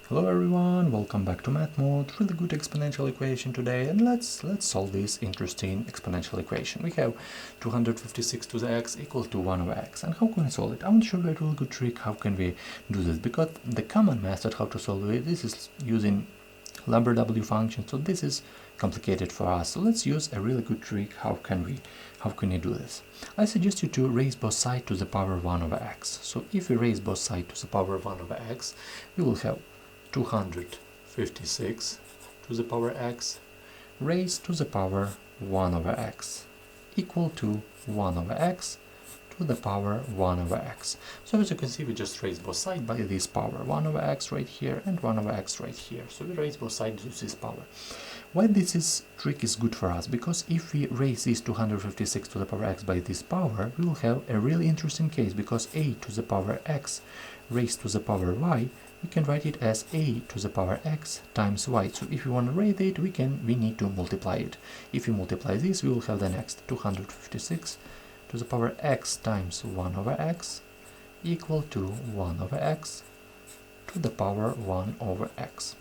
Hello everyone, welcome back to math mode. Really good exponential equation today, and let's solve this interesting exponential equation. We have 256 to the x equal to 1 over x. And how can we solve it? I want to show you a really good trick how can we do this, because the common method how to solve it, this is using Algebra W function, so this is complicated for us. So let's use a really good trick. How can we do this? I suggest you to raise both sides to the power 1 over x. So if we raise both sides to the power 1 over x, we will have 256 to the power x raised to the power 1 over x equal to 1 over x to the power 1 over x. So as you can see, we just raised both sides by this power, 1 over x right here and 1 over x right here. So we raise both sides to this power. Why this trick is good for us? Because if we raise this 256 to the power x by this power, we will have a really interesting case, because a to the power x raised to the power y, we can write it as a to the power x times y. So if we want to raise it, we need to multiply it. If we multiply this, we will have the next 256 to the power x times 1 over x equal to 1 over x to the power 1 over x.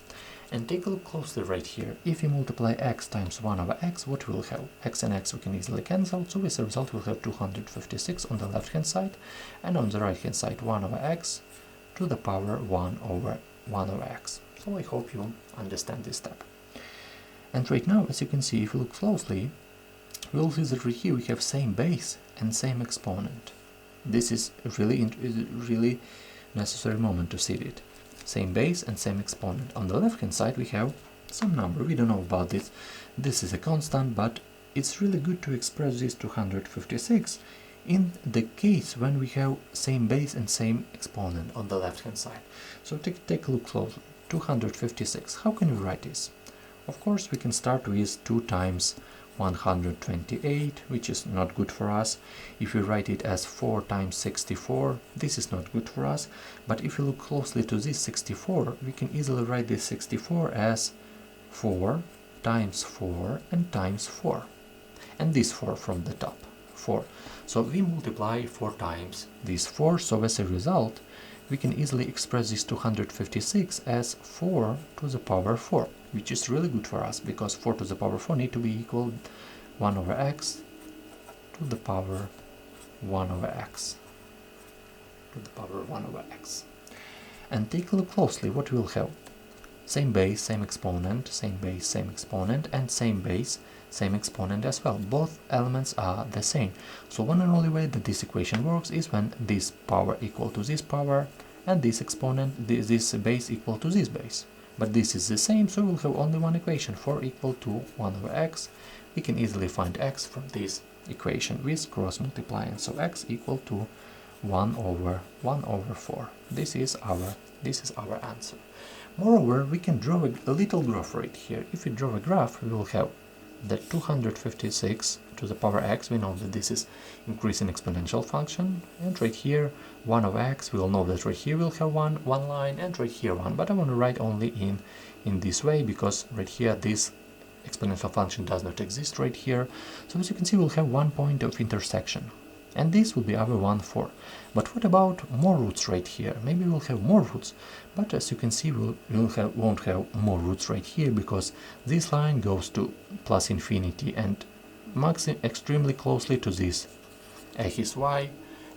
And take a look closely right here. If we multiply x times 1 over x, what we'll have? X and x we can easily cancel, so as a result we'll have 256 on the left hand side, and on the right hand side 1 over x to the power 1 over x. So I hope you understand this step. And right now, as you can see, if you look closely, we will see that right here we have same base and same exponent. This is really necessary moment to see it. Same base and same exponent. On the left hand side we have some number, we don't know about this. This is a constant, but it's really good to express this 256 in the case when we have same base and same exponent on the left hand side. So take a look closely. 256, how can we write this? Of course we can start with 2 times 128, which is not good for us. If we write it as 4 times 64, this is not good for us. But if you look closely to this 64, we can easily write this 64 as 4 times 4 and times 4. And this 4 from the top, 4. So we multiply 4 times this 4, so as a result we can easily express this 256 as 4 to the power 4, which is really good for us, because 4 to the power 4 need to be equal 1 over x to the power 1 over x to the power 1 over x. And take a look closely what we'll have. Same base, same exponent, same base, same exponent, and same base, same exponent as well. Both elements are the same. So one and only way that this equation works is when this power equal to this power and this exponent, this base equal to this base. But this is the same, so we'll have only one equation, 4 equal to 1 over x. We can easily find x from this equation with cross multiplying. So x equal to 1 over 4. This is our answer. Moreover, we can draw a little graph right here. If we draw a graph, we will have the 256 to the power x. We know that this is increasing exponential function, and right here 1 over x. We will know that right here we'll have one line, and right here one. But I want to write only in this way, because right here this exponential function does not exist right here. So as you can see, we'll have one point of intersection, and this will be our 1, 4. But what about more roots right here? Maybe we'll have more roots, but as you can see, won't have more roots right here, because this line goes to plus infinity and extremely closely to this axis y,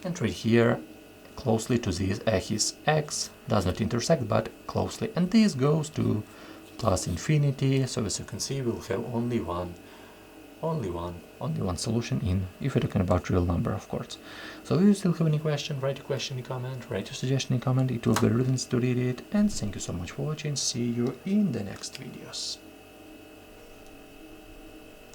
and right here closely to this axis x, does not intersect but closely, and this goes to plus infinity. So as you can see, we'll have only one solution if we're talking about real number, of course. So if you still have any question, write a question in comment, write a suggestion in comment. It will be really nice to read it, and thank you so much for watching. See you in the next videos.